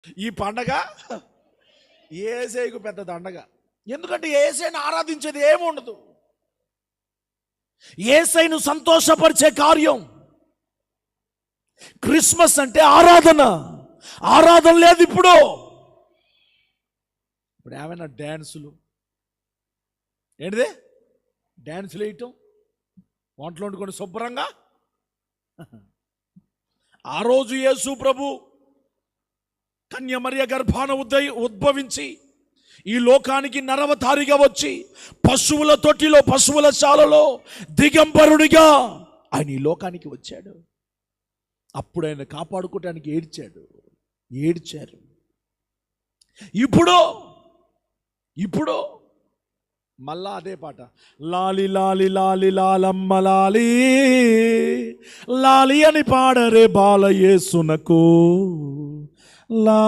ఈ పండగ యేసేకు పెద్ద దండగ. ఎందుకంటే యేసయ్యను ఆరాధించేది ఏముండదు. యేసయ్యను సంతోషపరిచే కార్యం క్రిస్మస్ అంటే ఆరాధన. ఆరాధన లేదు ఇప్పుడు. ఏమైనా డ్యాన్సులు, ఏంటిదే డ్యాన్సులు వేయటం, వంటలు వండుకొని శుభ్రంగా. ఆ రోజు యేసు ప్రభు కన్యమరియ గర్భాన ఉద్భవించి ఈ లోకానికి నరవతారిగా వచ్చి పశువుల తొట్టిలో, పశువుల శాలలో దిగంబరుడిగా ఆయన ఈ లోకానికి వచ్చాడు. అప్పుడు ఆయన కాపాడుకోవటానికి ఏడ్చారు. ఇప్పుడు మళ్ళా అదే పాట, లాలి లాలి లాలి లాలమ్మ లాలి లాలి అని పాడరే బాలయేసునకు లా